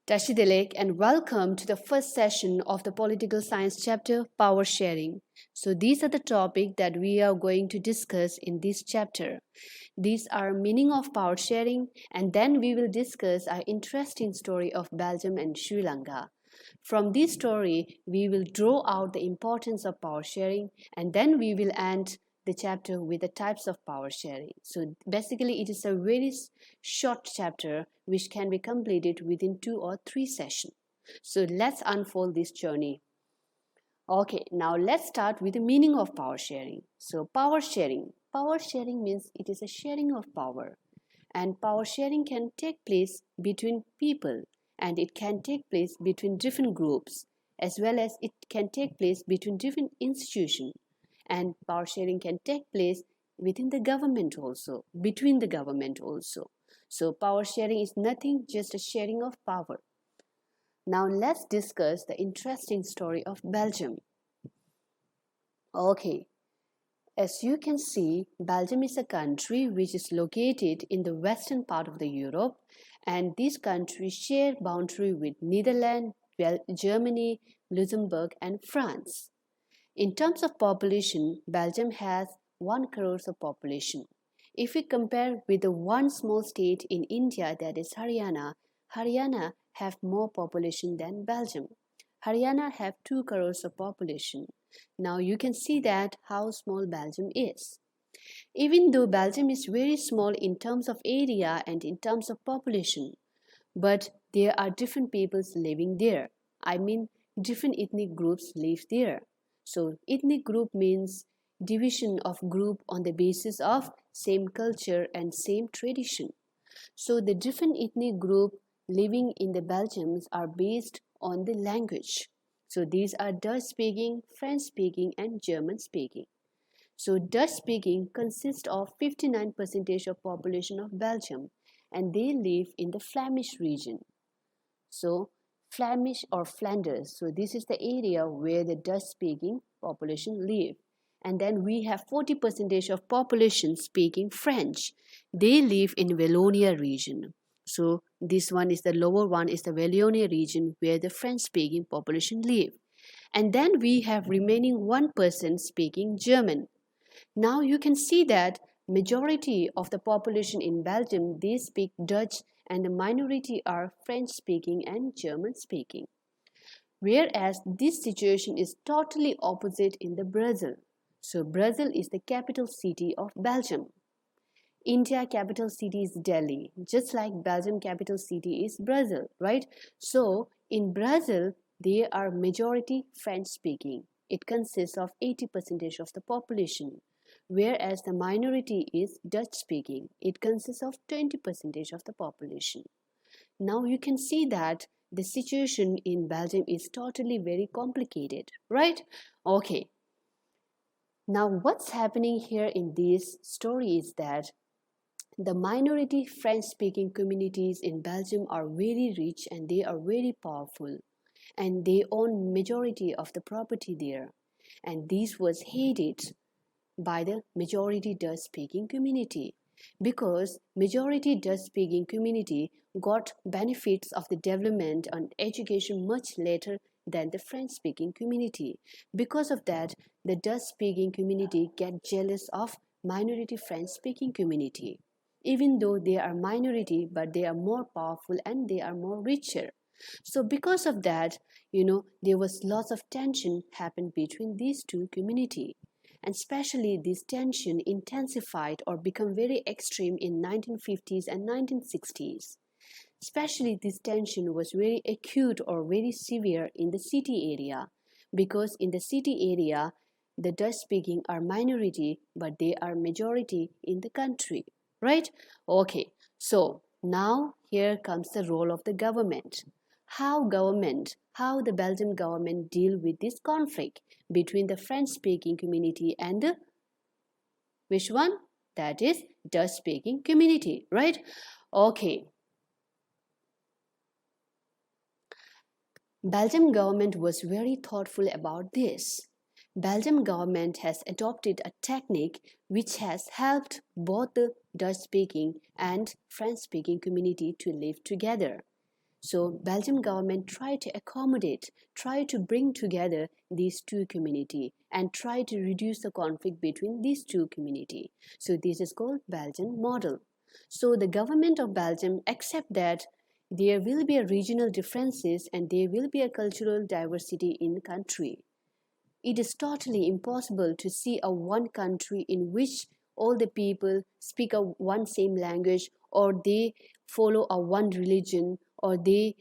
Tashidelek, and welcome to the first session of the Political Science chapter, Power Sharing. So these are the topic that we are going to discuss in this chapter. These are meaning of power sharing, and then we will discuss our interesting story of Belgium and Sri Lanka. From this story, we will draw out the importance of power sharing, and then we will end the chapter with the types of power sharing. So basically, it is a very short chapter which can be completed within 2 or 3 sessions. So let's unfold this journey. Okay, now let's start with the meaning of power sharing. So power sharing. Power sharing means it is a sharing of power. And power sharing can take place between people, and it can take place between different groups, as well as it can take place between different institutions. And power sharing can take place within the government also, between the government also. So power sharing is nothing, just a sharing of power. Now let's discuss the interesting story of Belgium. Okay, as you can see, Belgium is a country which is located in the western part of the Europe, and this country share boundary with Netherlands, Germany, Luxembourg, and France. In terms of population, Belgium has 1 crore of population. If we compare with the one small state in India, that is Haryana, Haryana have more population than Belgium. Haryana have 2 crores of population. Now you can see that how small Belgium is. Even though Belgium is very small in terms of area and in terms of population, but there are different peoples living there. I mean, different ethnic groups live there. So ethnic group means division of group on the basis of same culture and same tradition. So the different ethnic group living in the Belgiums are based on the language. So these are Dutch speaking, French speaking, and German speaking. So Dutch speaking consists of 59% of population of Belgium, and they live in the Flemish region. So Flemish or Flanders. So this is the area where the Dutch speaking population live. And then we have 40% of population speaking French. They live in Wallonia region. So this one is the lower one is the Wallonia region where the French speaking population live. And then we have remaining 1% speaking German. Now you can see that majority of the population in Belgium, they speak Dutch, and the minority are French speaking and German speaking. Whereas this situation is totally opposite in the Brazil. So Brazil is the capital city of Belgium. India capital city is Delhi, just like Belgium capital city is Brazil, right? So in Brazil, they are majority French speaking. It consists of 80% of the population, whereas the minority is Dutch speaking. It consists of 20% of the population. Now you can see that the situation in Belgium is totally very complicated, right? Okay. Now what's happening here in this story is that the minority French-speaking communities in Belgium are very rich and they are very powerful, and they own majority of the property there, and this was hated by the majority Dutch-speaking community because majority Dutch-speaking community got benefits of the development and education much later than the French-speaking community. Because of that, the Dutch-speaking community get jealous of minority French-speaking community. Even though they are minority, but they are more powerful and they are more richer. So because of that, there was lots of tension happened between these two communities. And especially this tension intensified or become very extreme in 1950s and 1960s. Especially this tension was very acute or very severe in the city area, because in the city area, the Dutch speaking are minority, but they are majority in the country, right? Okay, so now here comes the role of the government. How the Belgian government deal with this conflict between the French-speaking community and the, which one? That is Dutch-speaking community, right? Okay. Belgian government was very thoughtful about this. Belgian government has adopted a technique which has helped both the Dutch-speaking and French-speaking community to live together. So Belgium government tried to accommodate, tried to bring together these two communities and try to reduce the conflict between these two communities. So this is called Belgian model. So the government of Belgium accept that there will be a regional differences and there will be a cultural diversity in the country. It is totally impossible to see a one country in which all the people speak a one same language or they follow a one religion or they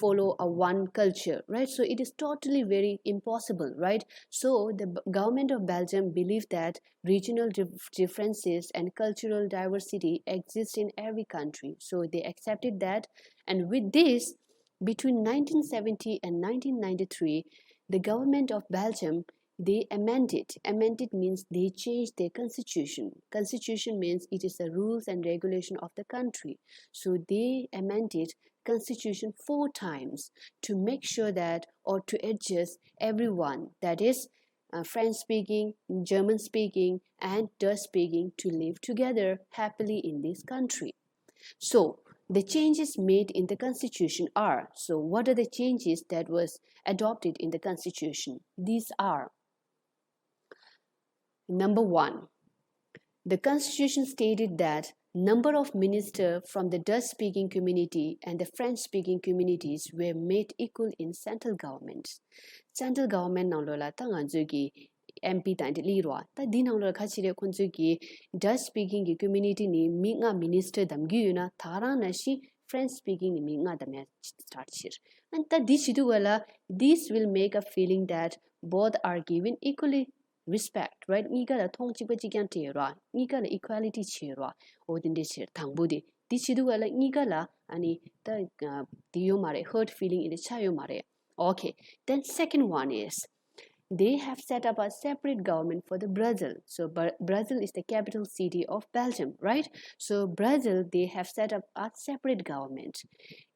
follow a one culture, right? So it is totally very impossible, right? So the government of Belgium believed that regional differences and cultural diversity exist in every country. So they accepted that, and with this, between 1970 and 1993, the government of Belgium, they amended. Amended means they changed their constitution. Constitution means it is the rules and regulation of the country. So they amended constitution 4 times to make sure that or to adjust everyone, that is French speaking, German speaking and Dutch speaking, to live together happily in this country. So the changes made in the constitution are, so what are the changes that was adopted in the constitution? These are: number 1, the constitution stated that number of ministers from the Dutch speaking community and the French speaking communities were made equal in central government. Central government now lola tanganzugi MP tante lirwa ta dinang lo khachire khunzugi Dutch speaking community ni minga minister damgi yuna thara na shi French speaking ni minga damya start chir, and ta dishidu wala this will make a feeling that both are given equally respect, right? Niga la thong chiba chigyan tera, niga la equality chera, odin de chir thangbudi dishidu wala niga la ani ta diyo mare hurt feeling in the chayo mare. Okay, then second one is they have set up a separate government for the Brazil. So Brazil is the capital city of Belgium, right? So Brazil, they have set up a separate government.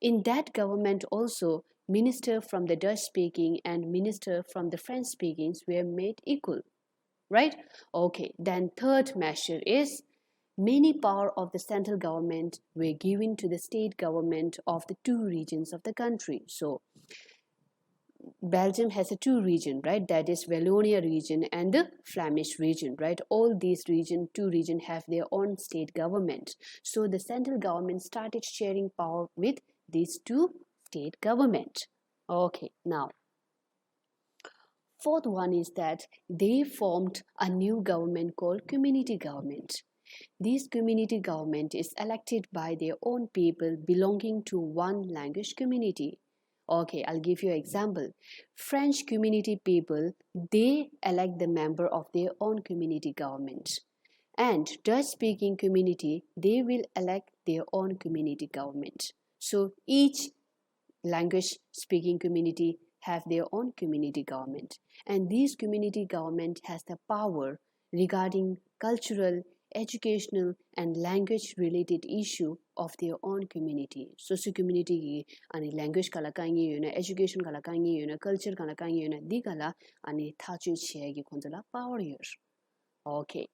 In that government also, minister from the Dutch speaking and minister from the French speakings were made equal, right? Okay, then third measure is many power of the central government were given to the state government of the 2 regions of the country. So Belgium has a 2 region, right? That is Wallonia region and the Flemish region, right? All these 2 region have their own state government. So the central government started sharing power with these 2 state government. Okay, now fourth one is that they formed a new government called community government. This community government is elected by their own people belonging to one language community. Okay, I'll give you an example. French community people, they elect the member of their own community government. And Dutch-speaking community, they will elect their own community government. So each language-speaking community have their own community government. And this community government has the power regarding cultural, educational and language related issue of their own community. Socio community ani language kala kangi yuna, education kala kangi yuna, culture kala kangi yuna, di kala ani thachu chegi kondola power yur. Okay.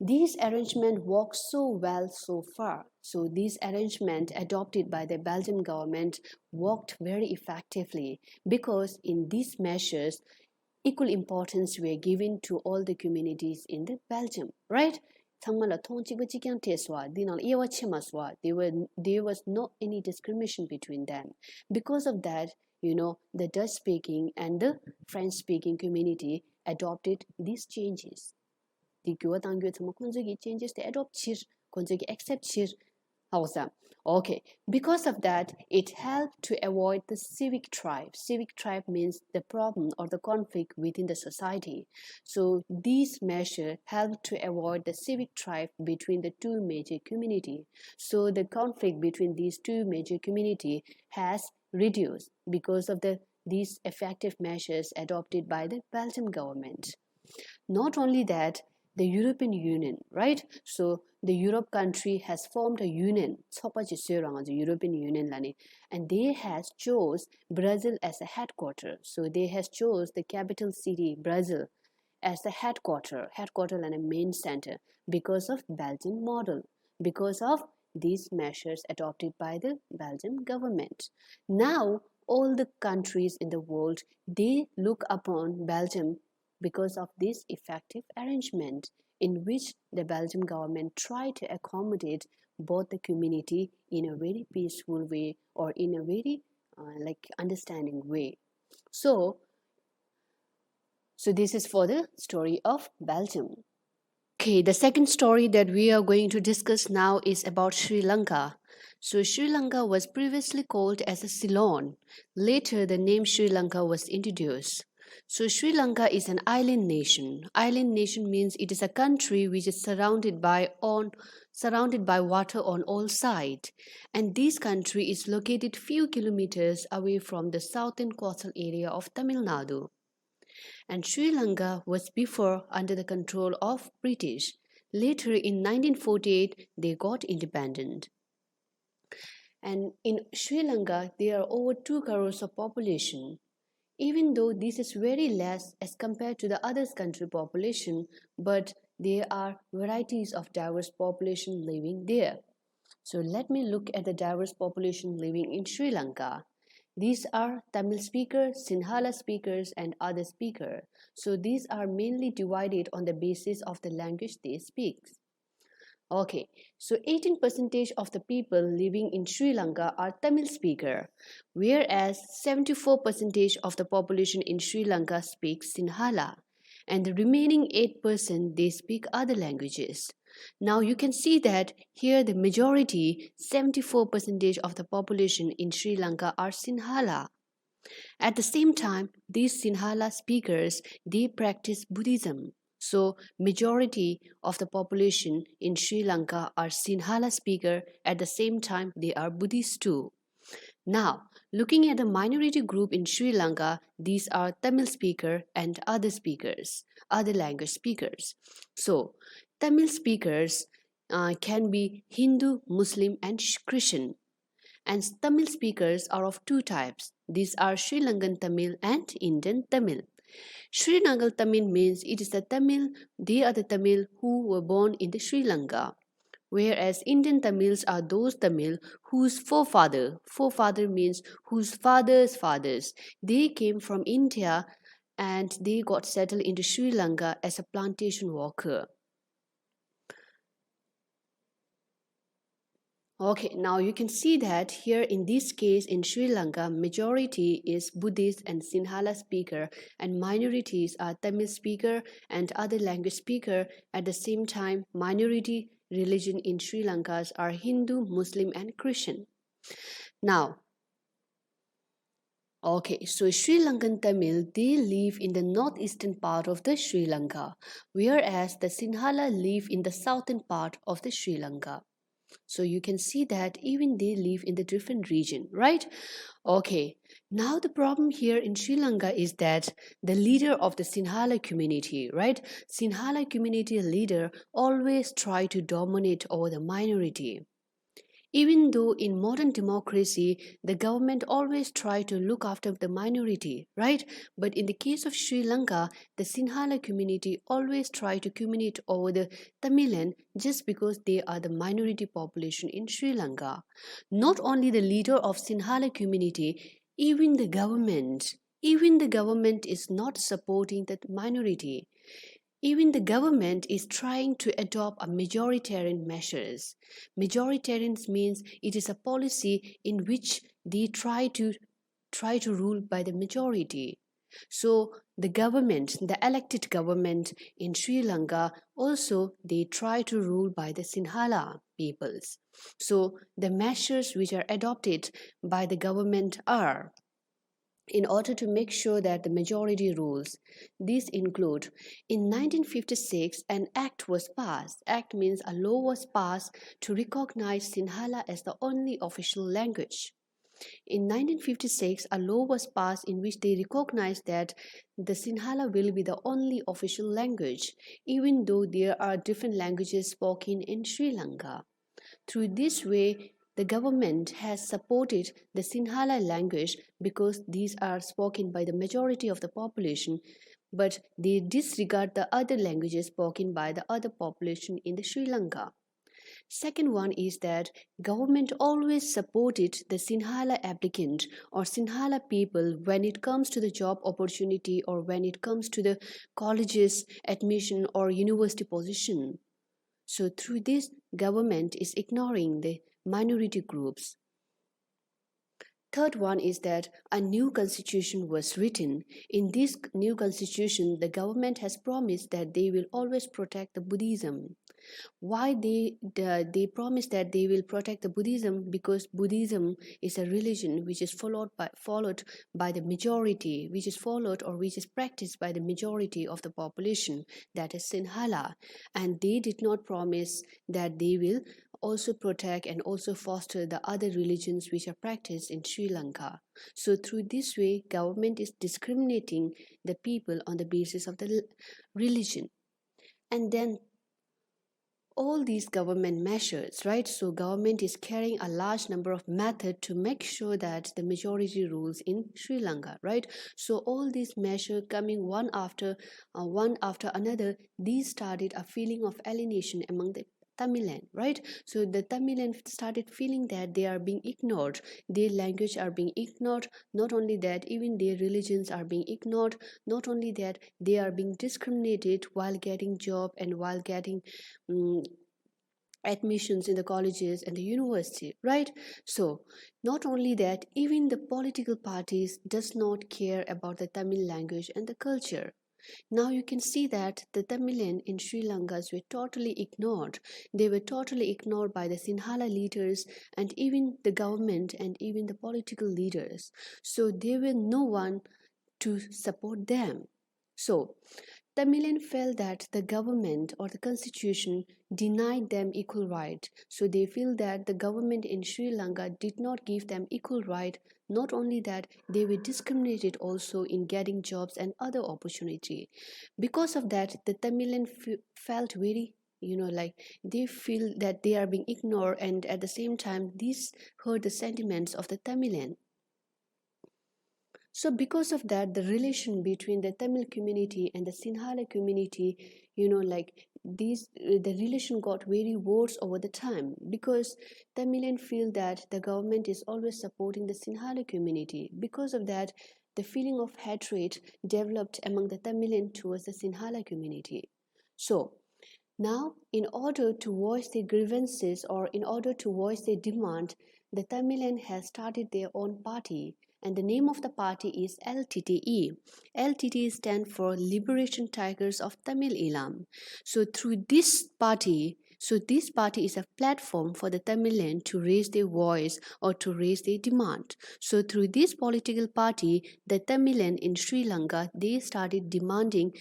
These arrangements work so well so far. So these arrangements adopted by the Belgian government worked very effectively because in these measures equal importance were given to all the communities in the Belgium, right? There was not any discrimination between them. Because of that, the Dutch speaking and the French speaking community adopted these changes. Changes they adopt accept. Okay, because of that, it helped to avoid the civic strife. Civic strife means the problem or the conflict within the society. So these measures helped to avoid the civic strife between the 2 major communities. So the conflict between these 2 major communities has reduced because of these effective measures adopted by the Belgian government. Not only that, the European Union, right? So the Europe country has formed a union, the European Union, and they has chose Brazil as a headquarter. So they has chose the capital city, Brazil, as the headquarter and a main center because of Belgian model, because of these measures adopted by the Belgian government. Now, all the countries in the world, they look upon Belgium because of this effective arrangement in which the Belgian government tried to accommodate both the community in a very peaceful way or in a very understanding way. So this is for the story of Belgium. Okay, the second story that we are going to discuss now is about Sri Lanka. So Sri Lanka was previously called as a Ceylon. Later, the name Sri Lanka was introduced. So Sri Lanka is an island nation. Island nation means it is a country which is surrounded by water on all sides. And this country is located few kilometers away from the southern coastal area of Tamil Nadu. And Sri Lanka was before under the control of British. Later in 1948 they got independent. And in Sri Lanka there are over 2 crores of population. Even though this is very less as compared to the other country population, but there are varieties of diverse population living there. So let me look at the diverse population living in Sri Lanka. These are Tamil speakers, Sinhala speakers, and other speakers. So these are mainly divided on the basis of the language they speak. Okay, so 18% of the people living in Sri Lanka are Tamil speaker, whereas 74% of the population in Sri Lanka speaks Sinhala, and the remaining 8% they speak other languages. Now you can see that here the majority, 74% of the population in Sri Lanka are Sinhala. At the same time, these Sinhala speakers, they practice Buddhism. So majority of the population in Sri Lanka are Sinhala speaker. At the same time, they are Buddhist too. Now, looking at the minority group in Sri Lanka, these are Tamil speaker and other speakers, other language speakers. So, Tamil speakers can be Hindu, Muslim and Christian. And Tamil speakers are of 2 types. These are Sri Lankan Tamil and Indian Tamil. Sri Lankan Tamil means it is the Tamil, they are the Tamil who were born in the Sri Lanka. Whereas Indian Tamils are those Tamil whose forefather means whose fathers, they came from India and they got settled into Sri Lanka as a plantation worker. Okay, now you can see that here in this case in Sri Lanka, majority is Buddhist and Sinhala speaker and minorities are Tamil speaker and other language speaker. At the same time, minority religion in Sri Lanka are Hindu, Muslim and Christian. Now, okay, so Sri Lankan Tamil, they live in the northeastern part of the Sri Lanka, whereas the Sinhala live in the southern part of the Sri Lanka. So you can see that even they live in the different region, right? Okay, now the problem here in Sri Lanka is that the leader of the Sinhala community, right? Sinhala community leader always try to dominate over the minority. Even though in modern democracy, the government always try to look after the minority, right? But in the case of Sri Lanka, the Sinhala community always try to dominate over the Tamilan just because they are the minority population in Sri Lanka. Not only the leader of Sinhala community, even the government is not supporting that minority. Even the government is trying to adopt a majoritarian measures. Majoritarian means it is a policy in which they try to rule by the majority. So the government, the elected government in Sri Lanka, also they try to rule by the Sinhala peoples. So the measures which are adopted by the government are in order to make sure that the majority rules. These include, in 1956, an act was passed. Act means a law was passed to recognize Sinhala as the only official language. In 1956, a law was passed in which they recognized that the Sinhala will be the only official language, even though there are different languages spoken in Sri Lanka. Through this way, the government has supported the Sinhala language because these are spoken by the majority of the population, but they disregard the other languages spoken by the other population in the Sri Lanka. Second one is that government always supported the Sinhala applicant or Sinhala people when it comes to the job opportunity or when it comes to the colleges admission or university position. So through this, government is ignoring the minority groups. Third one is that a new constitution was written. In this new constitution, the government has promised that they will always protect the Buddhism. Why they promise that they will protect the Buddhism? Because Buddhism is a religion which is followed by the majority, which is followed or which is practiced by the majority of the population, that is Sinhala. And they did not promise that they will also protect and also foster the other religions which are practiced in Sri Lanka. So through this way, government is discriminating the people on the basis of the religion. And then all these government measures, right? So government is carrying a large number of methods to make sure that the majority rules in Sri Lanka, right? So all these measures coming one after another, these started a feeling of alienation among the Tamilan, right? So the Tamilan started feeling that they are being ignored, their language are being ignored, not only that, even their religions are being ignored, not only that, they are being discriminated while getting job and while getting admissions in the colleges and the university, right? So not only that, even the political parties does not care about the Tamil language and the culture. Now you can see that the Tamilan in Sri Lanka were totally ignored. They were totally ignored by the Sinhala leaders and even the government and even the political leaders. So there were no one to support them. So Tamilan felt that the government or the constitution denied them equal right. So they feel that the government in Sri Lanka did not give them equal right. Not only that, they were discriminated also in getting jobs and other opportunity. Because of that, the Tamilan felt very like they feel that they are being ignored, and at the same time these hurt the sentiments of the Tamilan. So because of that, the relation between the Tamil community and the Sinhala community, the relation got very worse over the time, because Tamilan feel that the government is always supporting the Sinhala community. Because of that, the feeling of hatred developed among the Tamilan towards the Sinhala community. So now, in order to voice their grievances or in order to voice their demand, the Tamilan has started their own party, and the name of the party is LTTE. LTTE stands for Liberation Tigers of Tamil Elam. So through this party is a platform for the Tamilan to raise their voice or to raise their demand. So through this political party, the Tamilan in Sri Lanka, they started demanding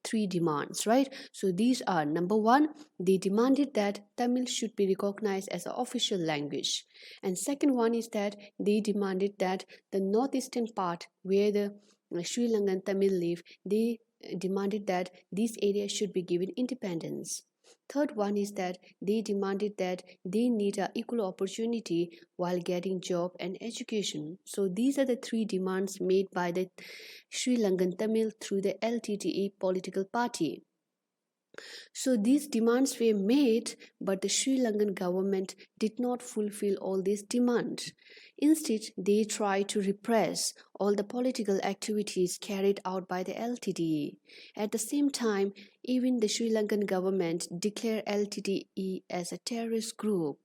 three demands, right? So these are: number one, they demanded that Tamil should be recognized as an official language, and second one is that they demanded that the northeastern part where the Sri Lankan Tamil live, they demanded that these areas should be given independence. Third one is that they demanded that they need an equal opportunity while getting job and education. So these are the three demands made by the Sri Lankan Tamil through the LTTE political party. So these demands were made, but the Sri Lankan government did not fulfill all these demands. Instead, they tried to repress all the political activities carried out by the LTTE. At the same time, even the Sri Lankan government declared LTTE as a terrorist group.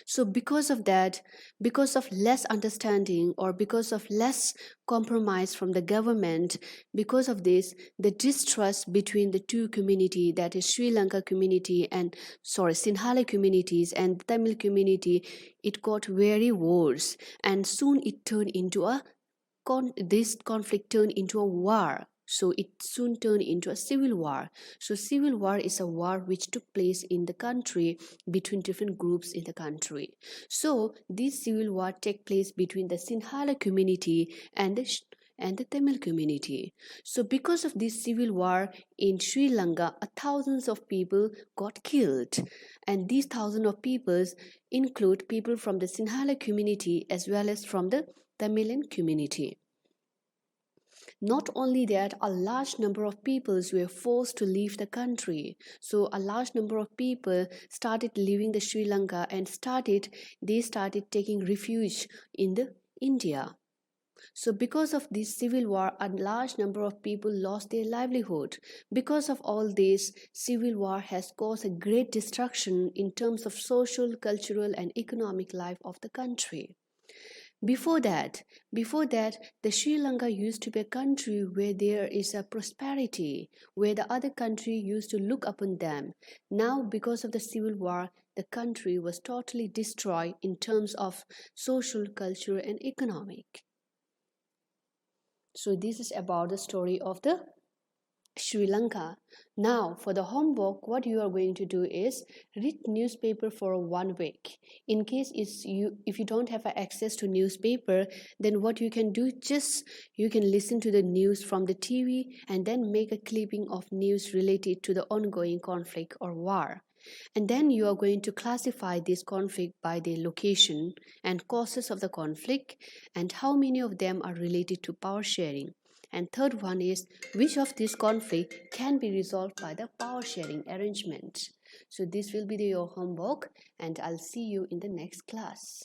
So because of that, because of less understanding or because of less compromise from the government, because of this, the distrust between the two community, that is Sri Lanka community and Sinhala communities and Tamil community, it got very worse, and soon it turned into this conflict turned into a war. So it soon turned into a civil war. So civil war is a war which took place in the country between different groups in the country. So this civil war take place between the Sinhala community and the Tamil community. So because of this civil war in Sri Lanka, thousands of people got killed, and these thousands of people include people from the Sinhala community as well as from the Tamilan community. Not only that, a large number of peoples were forced to leave the country. So a large number of people started leaving the Sri Lanka and they started taking refuge in the India. So, because of this civil war, a large number of people lost their livelihood. Because of all this, civil war has caused a great destruction in terms of social, cultural, and economic life of the country. Before that, the Sri Lanka used to be a country where there is a prosperity, where the other country used to look upon them. Now, because of the civil war, the country was totally destroyed in terms of social, cultural, and economic. So this is about the story of the Sri Lanka. Now, for the homework, what you are going to do is read newspaper for 1 week. In case if you don't have access to newspaper, then what you can do, just you can listen to the news from the TV and then make a clipping of news related to the ongoing conflict or war. And then you are going to classify this conflict by the location and causes of the conflict and how many of them are related to power sharing. And third one is which of this conflict can be resolved by the power sharing arrangement. So this will be your homework and I'll see you in the next class.